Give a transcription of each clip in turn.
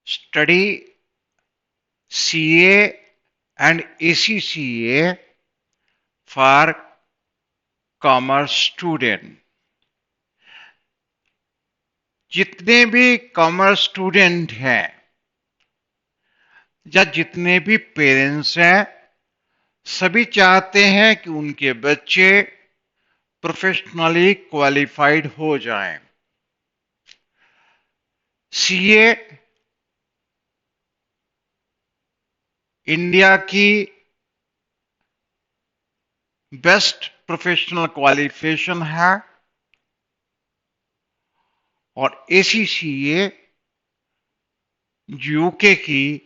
study CA and ACCA for commerce student. जितने भी commerce student हैं या जितने भी पेरेंट्स हैं, सभी चाहते हैं कि उनके बच्चे प्रोफेशनली क्वालिफाइड हो जाएं। सीए इंडिया की बेस्ट प्रोफेशनल क्वालिफिकेशन है और एसीसीए यूके की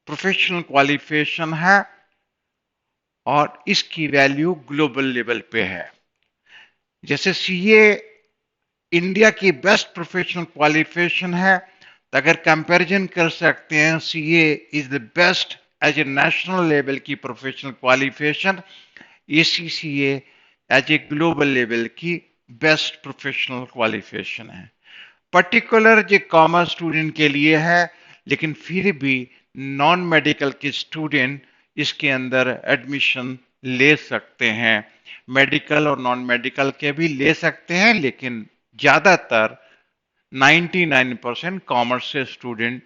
प्रोफेशनल क्वालिफिकेशन है और इसकी वैल्यू ग्लोबल लेवल पे है। जैसे सीए इंडिया की बेस्ट प्रोफेशनल क्वालिफिकेशन है, तो अगर कंपैरिजन कर सकते हैं, CA is the best as a national level की professional qualification, ACCA as a global level की बेस्ट प्रोफेशनल क्वालिफिकेशन है। पर्टिकुलर जो कॉमर्स स्टूडेंट के लिए है, लेकिन फिर भी नॉन मेडिकल के स्टूडेंट इसके अंदर एडमिशन ले सकते हैं। मेडिकल और नॉन मेडिकल के भी ले सकते हैं, लेकिन ज्यादातर 99% कॉमर्स से स्टूडेंट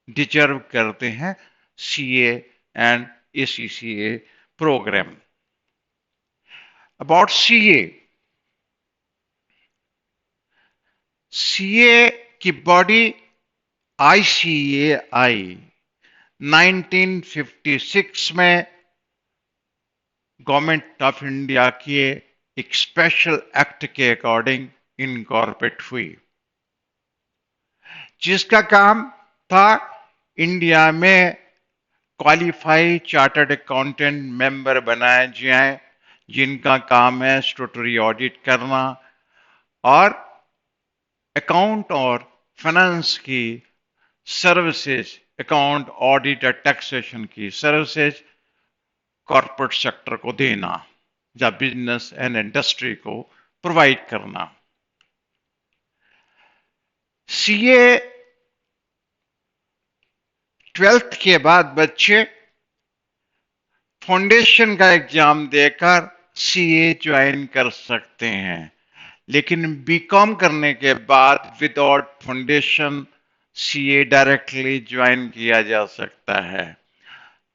डिजर्व करते हैं CA and ACCA program. About CA की बॉडी ICAI 1956 में गवर्नमेंट ऑफ इंडिया के एक स्पेशल एक्ट के अकॉर्डिंग इनकॉर्पोरेट हुई, जिसका काम था इंडिया में क्वालिफाइड चार्टर्ड अकाउंटेंट मेंबर बनाए जाएं, जिनका काम है स्टैट्यूटरी ऑडिट करना और अकाउंट और फाइनेंस की सर्विसेज, अकाउंट ऑडिट और टैक्सेशन की सर्विसेज कॉर्पोरेट सेक्टर को देना या बिजनेस एंड इंडस्ट्री को प्रोवाइड करना। सीए 12th के बाद बच्चे फाउंडेशन का एग्जाम देकर सीए ज्वाइन कर सकते हैं, लेकिन बीकॉम करने के बाद without foundation CA directly join किया जा सकता है।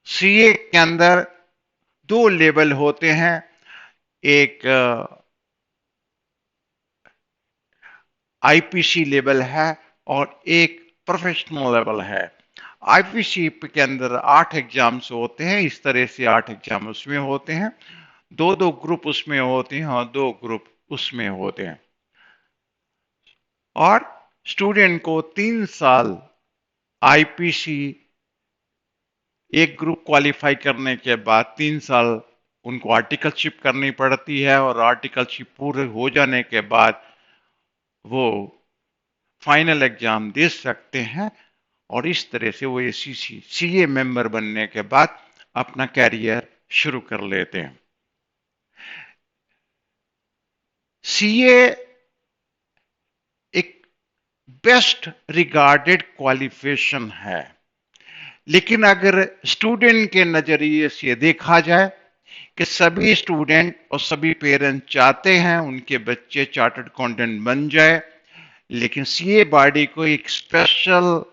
सीए के अंदर 2 लेवल होते हैं, एक आईपीसी लेवल है और एक प्रोफेशनल लेवल है। आईपीसी के अंदर 8 एग्जाम्स होते हैं, इस तरह से 8 एग्जाम उसमें होते हैं, 2-2 ग्रुप उसमें होते हैं और 2 ग्रुप उसमें होते हैं। और स्टूडेंट को 3 साल आईपीसी एक ग्रुप क्वालिफाई करने के बाद 3 साल उनको आर्टिकलशिप करनी पड़ती है और आर्टिकलशिप पूरे हो जाने के बाद वो फाइनल एग्जाम दे सकते हैं और इस तरह से वो सीए मेंबर बनने के बाद अपना कैरियर शुरू कर लेते हैं। सीए एक बेस्ट रिगार्डेड क्वालिफिकेशन है, लेकिन अगर स्टूडेंट के नजरिए से देखा जाए कि सभी स्टूडेंट और सभी पेरेंट चाहते हैं उनके बच्चे चार्टर्ड अकाउंटेंट बन जाए, लेकिन सीए बॉडी को एक स्पेशल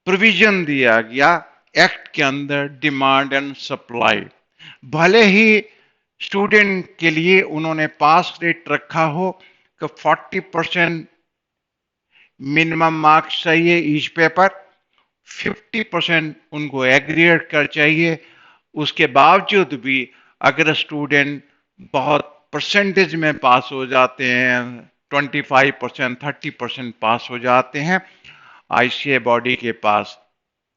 प्रोविजन दिया गया एक्ट के अंदर, डिमांड एंड सप्लाई। भले ही स्टूडेंट के लिए उन्होंने पास रेट रखा हो कि 40% मिनिमम मार्क्स चाहिए ईच पेपर, 50% उनको एग्रीगेट कर चाहिए, उसके बावजूद भी अगर स्टूडेंट बहुत परसेंटेज में पास हो जाते हैं, 25%, 30% पास हो जाते हैं, आईसीए बॉडी के पास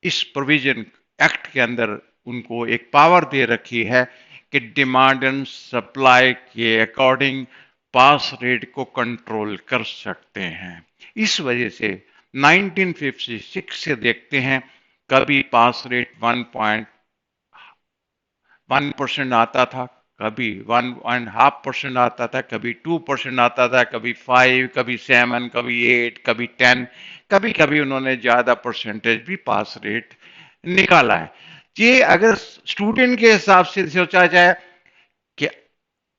इस प्रोविजन एक्ट के अंदर उनको एक पावर दे रखी है कि डिमांड एंड सप्लाई के अकॉर्डिंग पास रेट को कंट्रोल कर सकते हैं। इस वजह से 1956 से देखते हैं, कभी पास रेट 1.1% आता था, कभी 1.5% आता था, कभी 2% आता था, कभी 5, कभी 7, कभी 8, कभी 10, कभी कभी उन्होंने ज्यादा परसेंटेज भी पास रेट निकाला है। ये अगर स्टूडेंट के हिसाब से सोचा जाए कि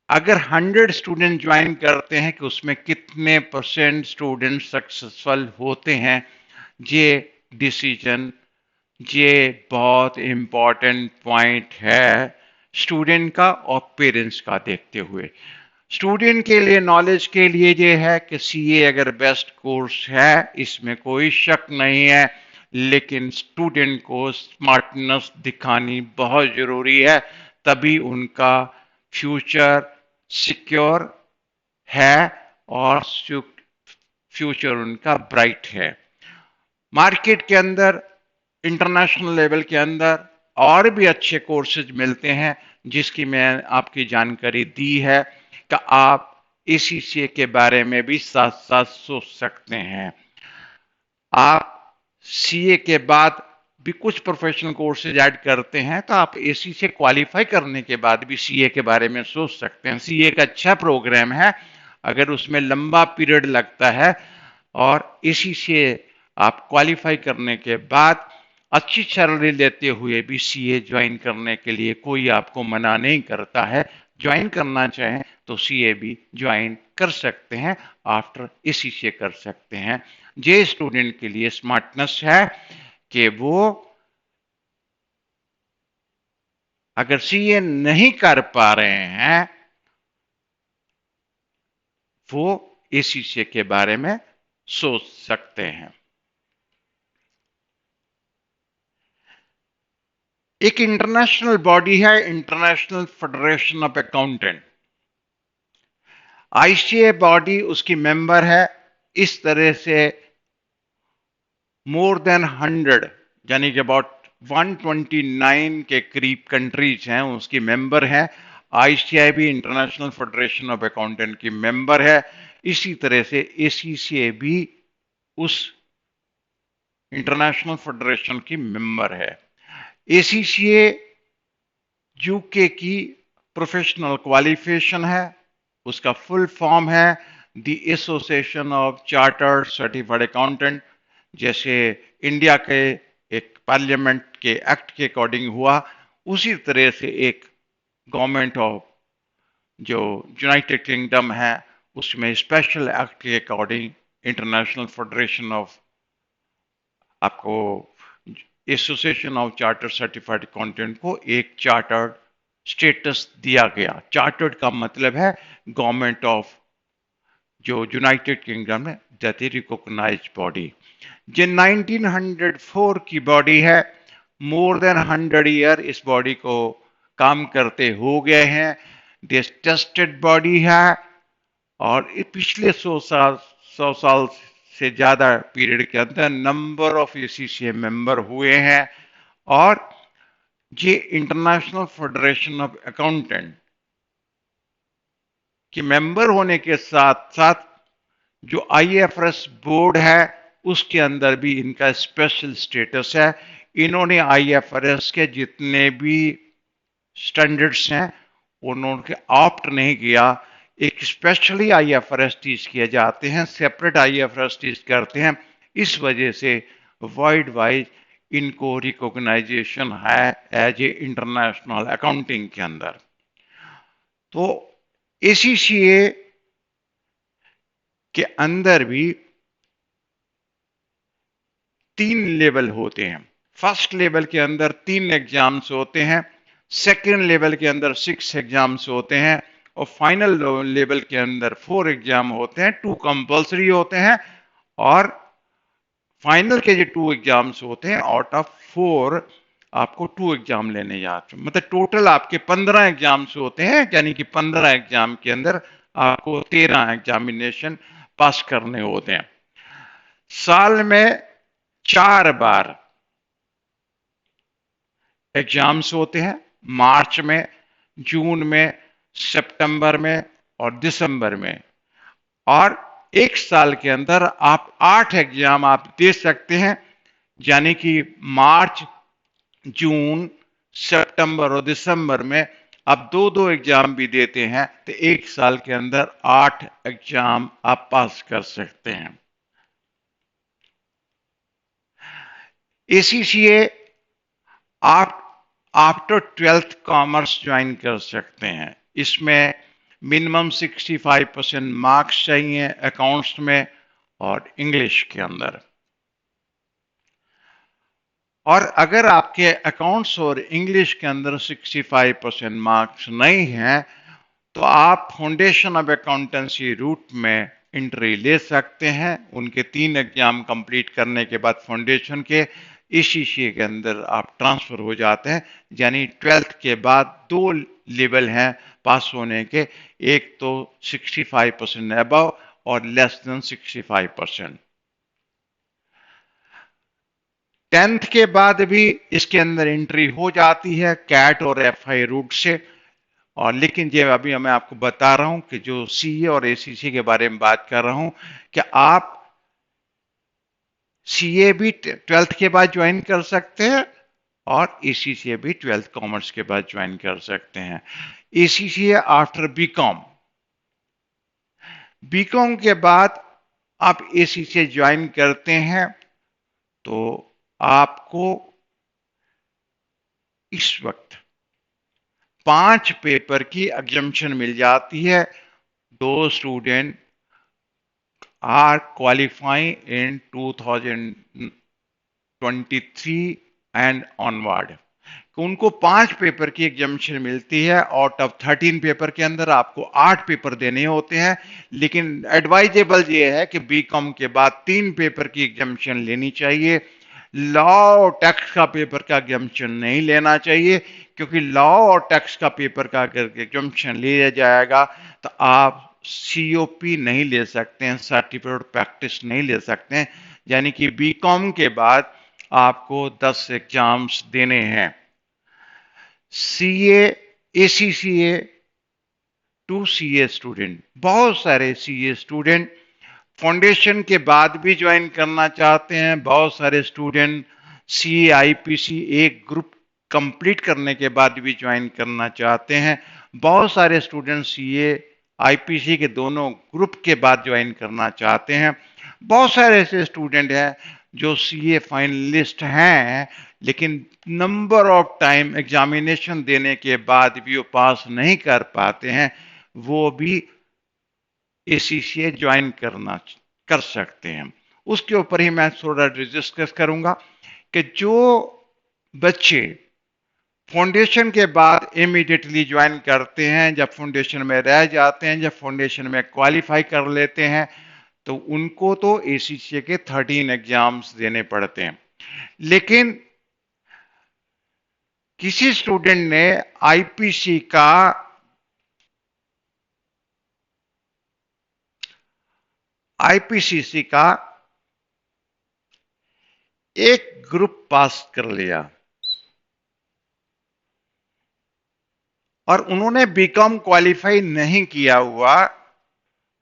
अगर 100 स्टूडेंट ज्वाइन करते हैं कि उसमें कितने परसेंट स्टूडेंट सक्सेसफुल होते हैं, ये डिसीजन, ये बहुत इंपॉर्टेंट पॉइंट है स्टूडेंट का और पेरेंट्स का देखते हुए। स्टूडेंट के लिए नॉलेज के लिए ये है कि सीए अगर बेस्ट कोर्स है, इसमें कोई शक नहीं है, लेकिन स्टूडेंट को स्मार्टनेस दिखानी बहुत जरूरी है, तभी उनका फ्यूचर सिक्योर है और फ्यूचर उनका ब्राइट है। मार्केट के अंदर, इंटरनेशनल लेवल के अंदर और भी अच्छे कोर्सेज मिलते हैं, जिसकी मैं आपकी जानकारी दी है कि आप एसीसीए के बारे में भी साथ साथ सोच सकते हैं। आप सीए के बाद भी कुछ प्रोफेशनल कोर्सेज ऐड करते हैं तो आप एसी से क्वालिफाई करने के बाद भी सीए के बारे में सोच सकते हैं। सीए एक अच्छा प्रोग्राम है, अगर उसमें लंबा पीरियड लगता है और एसी से आप क्वालिफाई करने के बाद अच्छी सैलरी लेते हुए भी सीए ज्वाइन करने के लिए कोई आपको मना नहीं करता है। ज्वाइन करना चाहें तो सीए भी ज्वाइन कर सकते हैं, आफ्टर एसी से कर सकते हैं। जे स्टूडेंट के लिए स्मार्टनेस है कि वो अगर सीए नहीं कर पा रहे हैं, वो एसीसीए के बारे में सोच सकते हैं। एक इंटरनेशनल बॉडी है, international federation of accountant. ICA body उसकी मेंबर है। इस तरह से मोर देन 100 यानी कि अबाउट 129 के करीब कंट्रीज हैं उसकी मेंबर है। आईसीआई भी इंटरनेशनल फेडरेशन ऑफ अकाउंटेंट की मेंबर है। इसी तरह से एसीसीए भी उस इंटरनेशनल फेडरेशन की मेंबर है। एसीसीए यूके की प्रोफेशनल क्वालिफिकेशन है। उसका फुल फॉर्म है the association of chartered certified accountant. जैसे इंडिया के एक पार्लियामेंट के एक्ट के अकॉर्डिंग हुआ, उसी तरह से एक गवर्नमेंट ऑफ जो यूनाइटेड किंगडम है उसमें स्पेशल एक्ट के अकॉर्डिंग इंटरनेशनल फेडरेशन ऑफ आपको association of chartered certified accountant को एक चार्टर्ड स्टेटस दिया गया। चार्टर्ड का मतलब है गवर्नमेंट ऑफ जो यूनाइटेड किंगडम है दैट इज रिकॉग्नाइज्ड बॉडी। जो 1904 की बॉडी है, मोर देन 100 ईयर इस बॉडी को काम करते हो गए हैं। दिस टेस्टेड बॉडी है और पिछले 100 साल से ज्यादा पीरियड के अंदर नंबर ऑफ एसीसीए मेंबर हुए हैं। और ये इंटरनेशनल फेडरेशन ऑफ अकाउंटेंट के मेंबर होने के साथ साथ जो आईएफआरएस बोर्ड है उसके अंदर भी इनका स्पेशल स्टेटस है। इन्होंने आईएफआरएस के जितने भी स्टैंडर्ड्स हैं उन्होंने ऑप्ट नहीं किया। एक स्पेशली आईएफआरएस टीच किए जाते हैं, सेपरेट आईएफआरएस टीच करते हैं। इस वजह से वर्ल्ड वाइड इनको रिकॉग्नाइजेशन है एज ए इंटरनेशनल अकाउंटिंग के अंदर। तो एसीसीए के अंदर भी 3 लेवल होते हैं। फर्स्ट लेवल के अंदर 3 एग्जाम्स होते हैं, सेकेंड लेवल के अंदर 6 एग्जाम्स होते हैं और फाइनल लेवल के अंदर 4 एग्जाम होते हैं। 2 कंपल्सरी होते हैं और फाइनल के जो 2 एग्जाम्स होते हैं आउट ऑफ 4 आपको 2 एग्जाम लेने जाते हैं। मतलब टोटल आपके 15 एग्जाम्स होते हैं, यानी कि 15 एग्जाम के अंदर आपको 13 एग्जामिनेशन पास करने होते हैं। साल में 4 बार एग्जाम्स होते हैं, मार्च में, जून में, सितंबर में और दिसंबर में। और एक साल के अंदर आप 8 एग्जाम आप दे सकते हैं, यानी कि मार्च, जून, सितंबर और दिसंबर में आप 2-2 एग्जाम भी देते हैं तो एक साल के अंदर 8 एग्जाम आप पास कर सकते हैं। एसीसीए आप आफ्टर 12th कॉमर्स ज्वाइन कर सकते हैं। इसमें मिनिमम 65% मार्क्स चाहिए अकाउंट्स में और इंग्लिश के अंदर। और अगर आपके अकाउंट्स और इंग्लिश के अंदर 65% मार्क्स नहीं हैं तो आप फाउंडेशन ऑफ अकाउंटेंसी रूट में एंट्री ले सकते हैं। उनके 3 एग्जाम कंप्लीट करने के बाद फाउंडेशन के एसीसीए के अंदर आप ट्रांसफर हो जाते हैं। यानी 12th के बाद 2 लेवल हैं पास होने के, एक तो 65% अबव और लेस देन 65%। 10th के बाद भी इसके अंदर एंट्री हो जाती है कैट और एफआई रूट से। और लेकिन जो अभी मैं आपको बता रहा हूं कि जो सीए और एसीसी के बारे में बात कर रहा हूं कि आप सीए भी 12th के बाद ज्वाइन कर सकते हैं और एसीसी भी 12th कॉमर्स के बाद ज्वाइन कर सकते हैं। एसीसी आफ्टर बीकॉम, बीकॉम के बाद आप एसीसी ज्वाइन करते हैं तो आपको इस वक्त 5 पेपर की एग्जम्पशन मिल जाती है। दो student are qualifying in 2023 and onward, उनको 5 पेपर की एग्जामिनेशन मिलती है। आउट ऑफ 13 पेपर के अंदर आपको 8 पेपर देने होते हैं। लेकिन एडवाइजेबल ये है कि बीकॉम के बाद 3 पेपर की एग्जामिनेशन लेनी चाहिए। लॉ और टैक्स का पेपर का एग्जामिनेशन नहीं लेना चाहिए, क्योंकि लॉ और टैक्स का पेपर का अगर एग्जामिनेशन लिया जाएगा तो आप सीओपी नहीं ले सकते हैं, सर्टिफिकेट प्रैक्टिस नहीं ले सकते हैं। यानी कि बीकॉम के बाद आपको 10 एग्जाम्स देने हैं। CA, ACCA to CA student, बहुत सारे सीए स्टूडेंट फाउंडेशन के बाद भी ज्वाइन करना चाहते हैं। बहुत सारे स्टूडेंट सीए आईपीसी एक ग्रुप कंप्लीट करने के बाद भी ज्वाइन करना चाहते हैं। बहुत सारे स्टूडेंट सीए आईपीसी के दोनों ग्रुप के बाद ज्वाइन करना चाहते हैं। बहुत सारे ऐसे स्टूडेंट हैं जो सीए फाइनलिस्ट हैं लेकिन नंबर ऑफ टाइम एग्जामिनेशन देने के बाद भी वो पास नहीं कर पाते हैं, वो भी एसीसीए ज्वाइन कर सकते हैं। उसके ऊपर ही मैं थोड़ा डिस्कस करूंगा कि जो बच्चे फाउंडेशन के बाद इमीडिएटली ज्वाइन करते हैं, जब फाउंडेशन में रह जाते हैं, जब फाउंडेशन में क्वालिफाई कर लेते हैं तो उनको तो एसीसीए के 13 एग्जाम्स देने पड़ते हैं। लेकिन किसी स्टूडेंट ने आईपीसीसी का एक ग्रुप पास कर लिया और उन्होंने बीकॉम क्वालिफाई नहीं किया हुआ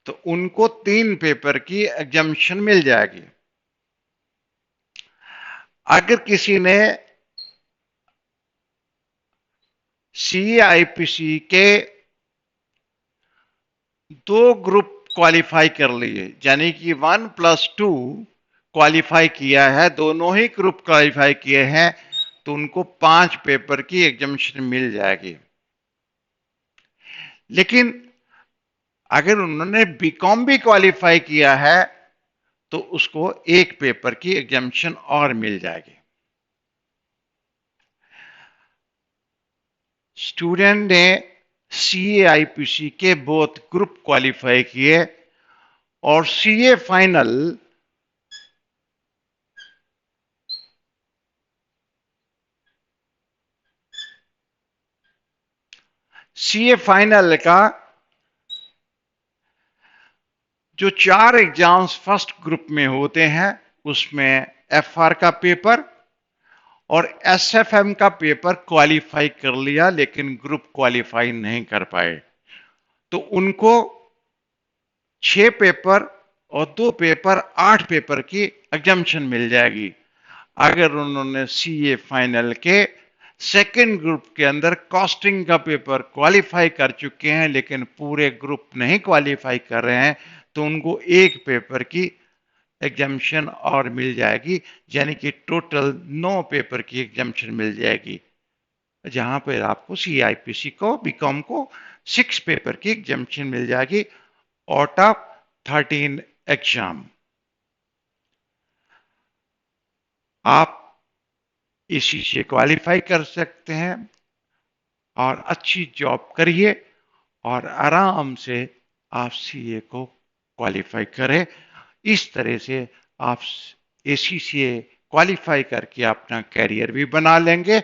तो उनको 3 पेपर की एग्जामिनेशन मिल जाएगी। अगर किसी ने सीआईपीसी के 2 ग्रुप क्वालिफाई कर लिए, यानी कि 1+2 क्वालिफाई किया है, दोनों ही ग्रुप क्वालिफाई किए हैं, तो उनको 5 पेपर की एग्जामिनेशन मिल जाएगी। लेकिन अगर उन्होंने बीकॉम भी क्वालिफाई किया है तो उसको 1 पेपर की एग्जामिनेशन और मिल जाएगी। स्टूडेंट ने सीए आईपीसी के बोथ ग्रुप क्वालिफाई किए और सीए फाइनल का जो 4 एग्जाम्स फर्स्ट ग्रुप में होते हैं उसमें एफआर का पेपर और एसएफएम का पेपर क्वालिफाई कर लिया लेकिन ग्रुप क्वालिफाई नहीं कर पाए तो उनको 6 पेपर और 2 पेपर 8 पेपर की एग्जामिनेशन मिल जाएगी। अगर उन्होंने सीए फाइनल के सेकेंड ग्रुप के अंदर कॉस्टिंग का पेपर क्वालिफाई कर चुके हैं लेकिन पूरे ग्रुप नहीं क्वालिफाई कर रहे हैं तो उनको 1 पेपर की एग्जामिशन और मिल जाएगी, यानी कि टोटल 9 पेपर की एग्जामिशन मिल जाएगी, जहां पर आपको सीआईपीसी को, बीकॉम को 6 पेपर की एग्जामिशन मिल जाएगी आउट ऑफ 13 एग्जाम। आप इसी से क्वालिफाई कर सकते हैं और अच्छी जॉब करिए और आराम से आप सीए को क्वालिफाई करें। इस तरह से आप एसीसीए क्वालिफाई करके अपना कैरियर भी बना लेंगे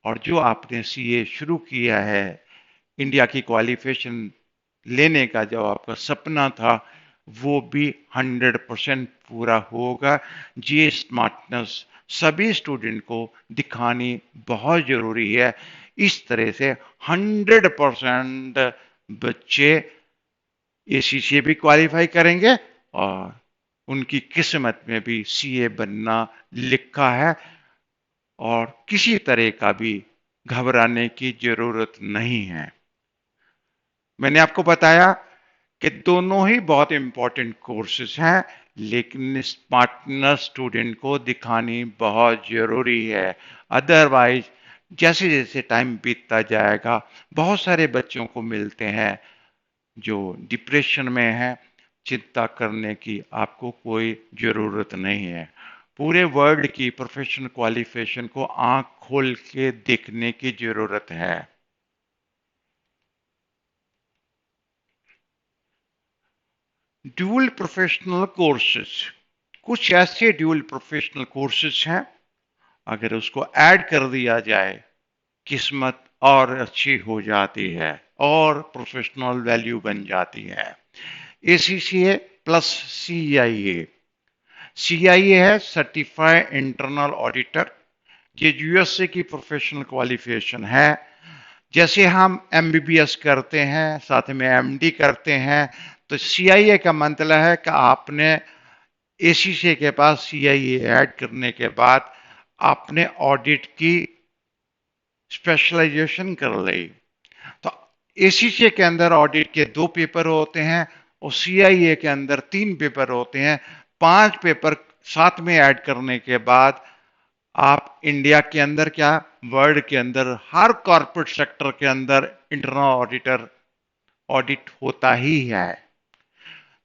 और जो आपने सीए शुरू किया है, इंडिया की क्वालिफिकेशन लेने का जो आपका सपना था, वो भी 100% पूरा होगा। ये स्मार्टनेस सभी स्टूडेंट को दिखानी बहुत जरूरी है। इस तरह से 100% बच्चे एसीसीए भी क्वालिफाई करेंगे और उनकी किस्मत में भी सीए बनना लिखा है और किसी तरह का भी घबराने की जरूरत नहीं है। मैंने आपको बताया कि दोनों ही बहुत इंपॉर्टेंट कोर्सेज हैं, लेकिन स्मार्टनेस स्टूडेंट को दिखानी बहुत जरूरी है। अदरवाइज जैसे जैसे टाइम बीतता जाएगा, बहुत सारे बच्चों को मिलते हैं जो डिप्रेशन में है। चिंता करने की आपको कोई जरूरत नहीं है। पूरे वर्ल्ड की प्रोफेशनल क्वालिफिकेशन को आंख खोल के देखने की जरूरत है। ड्यूल प्रोफेशनल कोर्सेज, कुछ ऐसे ड्यूल प्रोफेशनल कोर्सेज हैं, अगर उसको ऐड कर दिया जाए, किस्मत और अच्छी हो जाती है और प्रोफेशनल वैल्यू बन जाती है। ACCA plus CIA. सीआईए है सर्टिफाइड इंटरनल ऑडिटर, ये यूएसए की प्रोफेशनल क्वालिफिकेशन है। जैसे हम एमबीबीएस करते हैं, साथ में एमडी करते हैं, तो सीआईए का मतलब है कि आपने एसीसीए के पास सीआईए ऐड करने के बाद आपने ऑडिट की स्पेशलाइजेशन कर ली। तो एसीसीए के अंदर ऑडिट के 2 पेपर होते हैं और सीआईए के अंदर 3 पेपर होते हैं। 5 पेपर साथ में ऐड करने के बाद आप इंडिया के अंदर क्या, वर्ल्ड के अंदर हर कॉर्पोरेट सेक्टर के अंदर इंटरनल ऑडिटर ऑडिट होता ही है।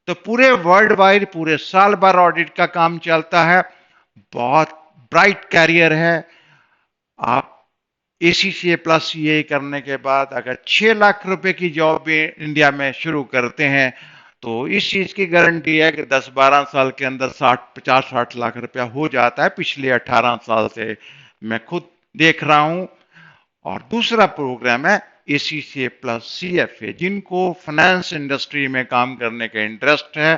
तो पूरे वर्ल्ड वाइड पूरे साल भर ऑडिट का काम चलता है। बहुत ब्राइट कैरियर है। आप एसीसीए प्लस सीए करने के बाद अगर 6 लाख रुपए की जॉब भी इंडिया में शुरू करते हैं, तो इस चीज की गारंटी है कि 10-12 साल के अंदर 50-60 लाख रुपया हो जाता है। पिछले 18 साल से मैं खुद देख रहा हूं। और दूसरा प्रोग्राम है एसीसीए प्लस सीएफए, जिनको फाइनेंस इंडस्ट्री में काम करने का इंटरेस्ट है,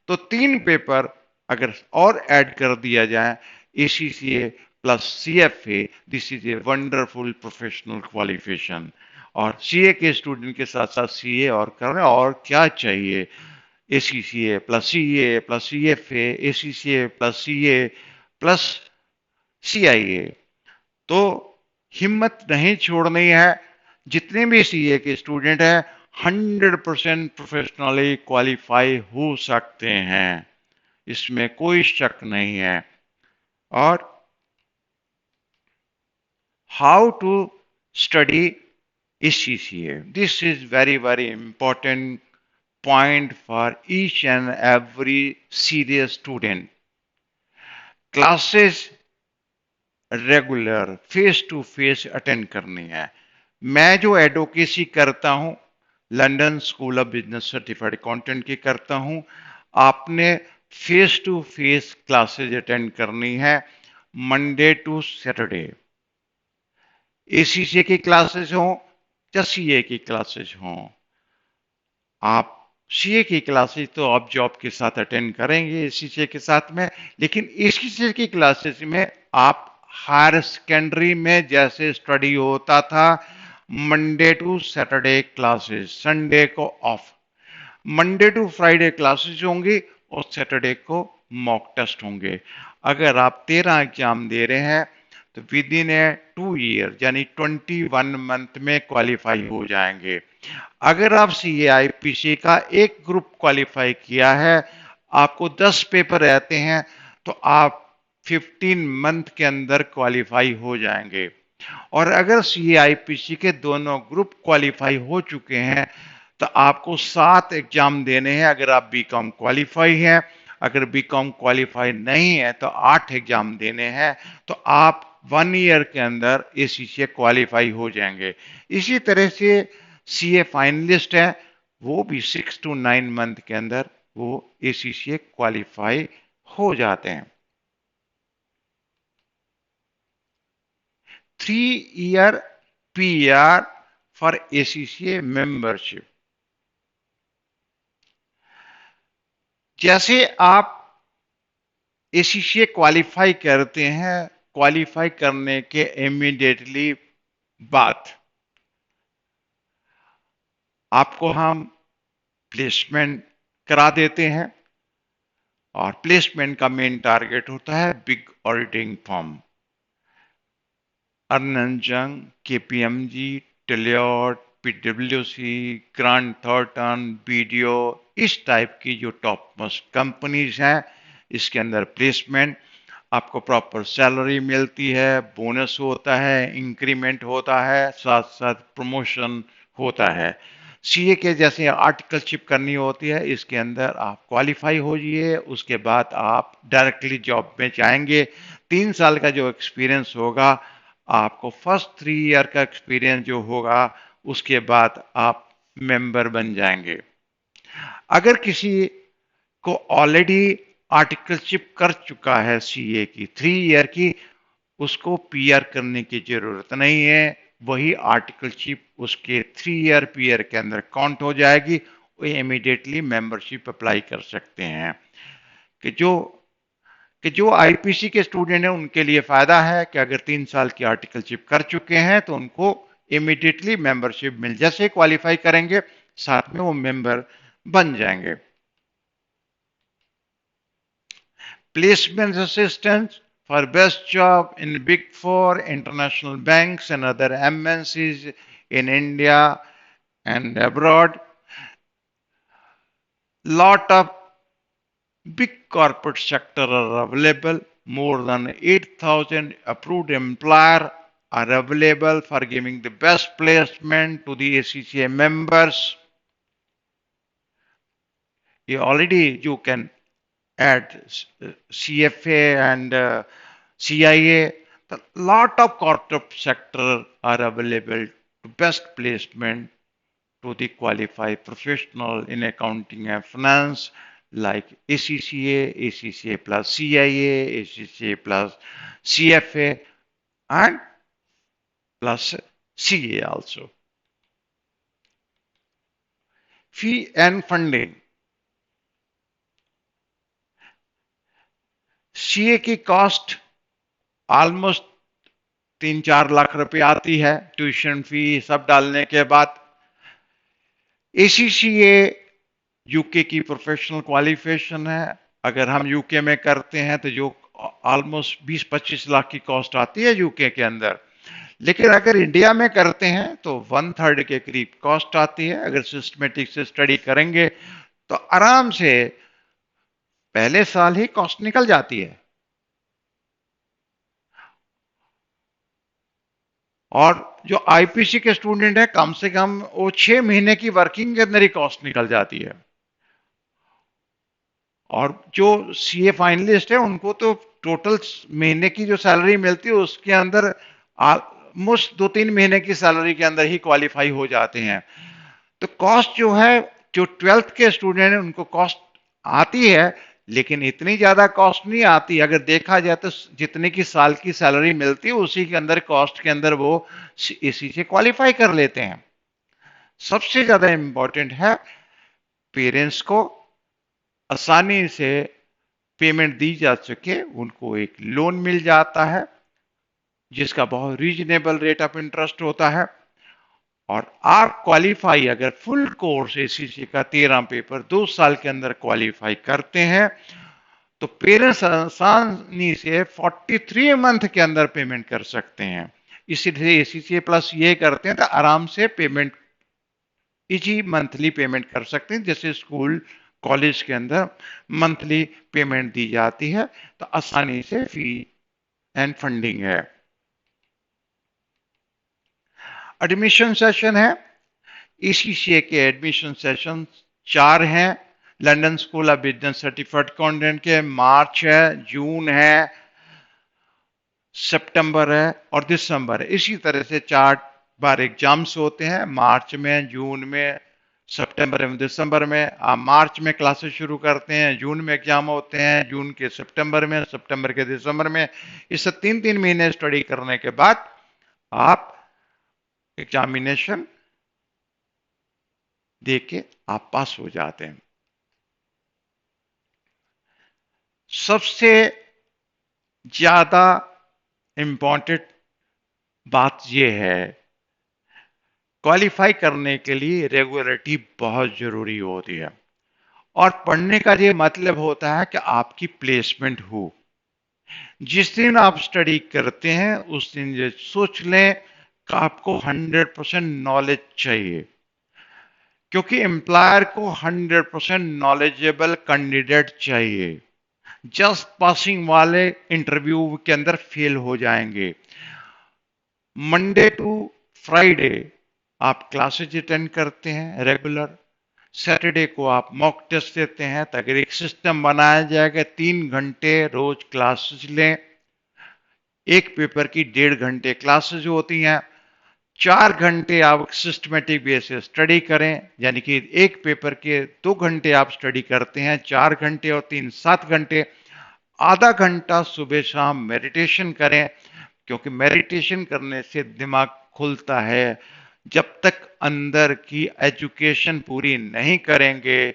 तो 3 पेपर अगर और ऐड कर दिया जाए, ACCA plus CFA, this is a wonderful professional qualification. और सीए के स्टूडेंट के साथ साथ सीए और कर रहे हैं, और क्या चाहिए। ACCA plus CA plus CFA, ACCA plus CA plus CIA. तो हिम्मत नहीं छोड़नी है। जितने भी सीए के स्टूडेंट हैं 100% प्रोफेशनली क्वालिफाई हो सकते हैं, इसमें कोई शक नहीं है। और how to study ACCA, this is very very important point for each and every serious student. Classes regular face to face attend करनी है। मैं जो एडवोकेसी करता हूं, London School of Business Certified Accountant की करता हूं। आपने face to face classes attend करनी है, मंडे टू सैटरडे। एसीसीए की क्लासेज हो या सीए की क्लासेज हो, आप सीए की क्लासेज तो आप जॉब के साथ अटेंड करेंगे एसीसीए के साथ में, लेकिन एसीसीए की क्लासेज में आप हायर सेकेंडरी में जैसे स्टडी होता था, Monday to Saturday classes, Sunday को off. Monday to Friday classes होंगी और सैटरडे को मॉक टेस्ट होंगे। अगर आप 13 एग्जाम दे रहे हैं तो विद इन ए 2 ईयर यानी 21 मंथ में क्वालिफाई हो जाएंगे। अगर आप सीएआईपीसी का एक ग्रुप क्वालिफाई किया है, आपको 10 पेपर रहते हैं तो आप 15 मंथ के अंदर क्वालिफाई हो जाएंगे। और अगर CAIPC के दोनों ग्रुप क्वालिफाई हो चुके हैं तो आपको 7 एग्जाम देने हैं अगर आप बीकॉम क्वालिफाई हैं। अगर बीकॉम क्वालिफाई नहीं है तो 8 एग्जाम देने हैं। तो आप 1 ईयर के अंदर ACCA क्वालिफाई हो जाएंगे। इसी तरह से CA फाइनलिस्ट है, वो भी 6 to 9 मंथ के अंदर वो ACCA क्वालिफाई हो जाते हैं। 3 year PR for ACCA membership। जैसे आप ACCA क्वालिफाई करते हैं, क्वालिफाई करने के इमीडिएटली बाद आपको हम प्लेसमेंट करा देते हैं। और प्लेसमेंट का मेन टारगेट होता है big auditing firm, Ernst young, KPMG, टेलियट, PwC, grant Thornton, BDO, इस टाइप की जो टॉप मोस्ट कंपनीज हैं, इसके अंदर प्लेसमेंट आपको प्रॉपर सैलरी मिलती है, बोनस होता है, इंक्रीमेंट होता है, साथ साथ प्रमोशन होता है। CA के जैसे आर्टिकलशिप करनी होती है, इसके अंदर आप क्वालिफाई हो जाइए, उसके बाद आप डायरेक्टली जॉब में जाएंगे। 3 साल का जो एक्सपीरियंस होगा, आपको फर्स्ट 3 ईयर का एक्सपीरियंस जो होगा, उसके बाद आप मेंबर बन जाएंगे। अगर किसी को ऑलरेडी आर्टिकलशिप कर चुका है CA की 3 ईयर की, उसको PR करने की जरूरत नहीं है। वही आर्टिकलशिप उसके 3 ईयर PR के अंदर काउंट हो जाएगी। वो इमीडिएटली मेंबरशिप अप्लाई कर सकते हैं। कि जो IPC के स्टूडेंट हैं उनके लिए फायदा है कि अगर 3 साल की आर्टिकलशिप कर चुके हैं तो उनको इमीडिएटली मेंबरशिप मिल, जैसे क्वालिफाई करेंगे साथ में वो मेंबर बन जाएंगे। Placement assistance for best job in Big Four, international banks and other MNCs in India and abroad. Lot of big corporate sector are available. More than 8,000 approved employer are available for giving the best placement to the ACCA members. You can add CFA and CIA. A lot of corporate sector are available to best placement to the qualified professional in accounting and finance like ACCA, ACCA plus CIA, ACCA plus CFA and plus CA also. Fee and funding. CA की cost almost 3-4 lakh रुपए आती है, tuition fee सब डालने के बाद। ACCA UK की professional qualification है। अगर हम यूके में करते हैं तो जो ऑलमोस्ट 20-25 लाख की कॉस्ट आती है यूके के अंदर। लेकिन अगर इंडिया में करते हैं तो 1/3 के करीब कॉस्ट आती है। अगर सिस्टमेटिक से स्टडी करेंगे तो आराम से पहले साल ही कॉस्ट निकल जाती है। और जो IPC के स्टूडेंट है, कम से कम वो 6 महीने की वर्किंग के अंदर ही कॉस्ट निकल जाती है। और जो CA फाइनलिस्ट है उनको तो टोटल महीने की जो सैलरी मिलती है उसके अंदर ऑलमोस्ट 2-3 महीने की सैलरी के अंदर ही क्वालिफाई हो जाते हैं। तो कॉस्ट जो है, जो 12th के स्टूडेंट है उनको कॉस्ट आती है, लेकिन इतनी ज्यादा कॉस्ट नहीं आती। अगर देखा जाए तो जितने की साल की सैलरी मिलती है उसी के अंदर कॉस्ट के अंदर वो इसी से क्वालिफाई कर लेते हैं। सबसे ज्यादा इंपॉर्टेंट है पेरेंट्स को आसानी से पेमेंट दी जा सके, उनको एक लोन मिल जाता है जिसका बहुत रीजनेबल रेट ऑफ इंटरेस्ट होता है। और आप क्वालिफाई अगर फुल कोर्स ACCA का 13 पेपर 2 साल के अंदर क्वालिफाई करते हैं तो पेरेंट्स आसानी से 43 मंथ के अंदर पेमेंट कर सकते हैं। इसीलिए ACCA प्लस ये करते हैं तो आराम से पेमेंट इजी मंथली पेमेंट कर सकते हैं, जैसे स्कूल कॉलेज के अंदर मंथली पेमेंट दी जाती है, तो आसानी से फी एंड फंडिंग है। एडमिशन सेशन है, ईसीसीए के एडमिशन सेशन 4 हैं। London School of Business Certified accountant के मार्च है, जून है, सितंबर है और दिसंबर है। इसी तरह से 4 बार एग्जाम्स होते हैं, मार्च में, जून में, सितंबर में, दिसंबर में। आप मार्च में क्लासेस शुरू करते हैं, जून में एग्जाम होते हैं, जून के सितंबर में, सितंबर के दिसंबर में। इससे 3-3 महीने स्टडी करने के बाद आप एग्जामिनेशन दे के आप पास हो जाते हैं। सबसे ज्यादा इंपॉर्टेंट बात यह है, क्वालिफाई करने के लिए रेगुलरिटी बहुत जरूरी होती है। और पढ़ने का ये मतलब होता है कि आपकी प्लेसमेंट हो। जिस दिन आप स्टडी करते हैं उस दिन ये सोच लें कि आपको 100% नॉलेज चाहिए, क्योंकि एम्प्लॉयर को 100% नॉलेजेबल कैंडिडेट चाहिए। जस्ट पासिंग वाले इंटरव्यू के अंदर फेल हो जाएंगे। मंडे टू फ्राइडे आप क्लासेज अटेंड करते हैं रेगुलर, सैटरडे को आप मॉक टेस्ट देते हैं, ताकि एक सिस्टम बनाया जाएगा 3 घंटे रोज क्लासेस लें। एक पेपर की 1.5 घंटे क्लासेज होती हैं, 4 घंटे आप सिस्टमेटिक बेस से स्टडी करें, यानी कि एक पेपर के 2 घंटे आप स्टडी करते हैं, 4 घंटे और 3 7 घंटे। आधा घंटा सुबह शाम मेडिटेशन करें, क्योंकि मेडिटेशन करने से दिमाग खुलता है। जब तक अंदर की एजुकेशन पूरी नहीं करेंगे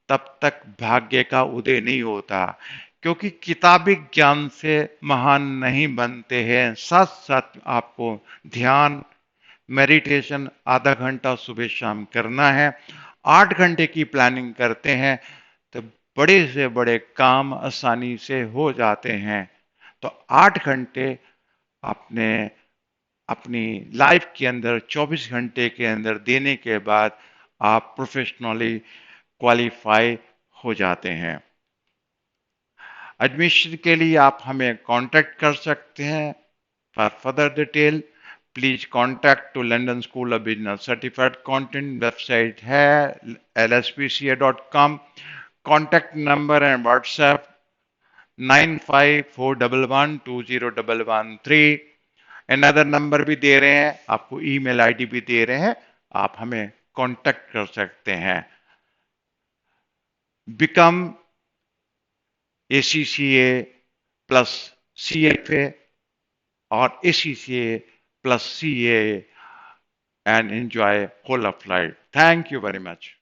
तब तक भाग्य का उदय नहीं होता, क्योंकि किताबी ज्ञान से महान नहीं बनते हैं। साथ साथ आपको ध्यान, मेडिटेशन आधा घंटा सुबह शाम करना है। 8 घंटे की प्लानिंग करते हैं तो बड़े से बड़े काम आसानी से हो जाते हैं। तो 8 घंटे आपने अपनी लाइफ के अंदर 24 घंटे के अंदर देने के बाद आप प्रोफेशनली क्वालिफाई हो जाते हैं। एडमिशन के लिए आप हमें कांटेक्ट कर सकते हैं। For further detail please contact to London School of Business Certified Accountant. Website है lspca.com। Contact number and WhatsApp 9541120113। Another number भी दे रहे हैं आपको, ईमेल आईडी भी दे रहे हैं, आप हमें कांटेक्ट कर सकते हैं। बिकम ACCA प्लस CFA और ACCA plus CA and enjoy whole of life. Thank you very much.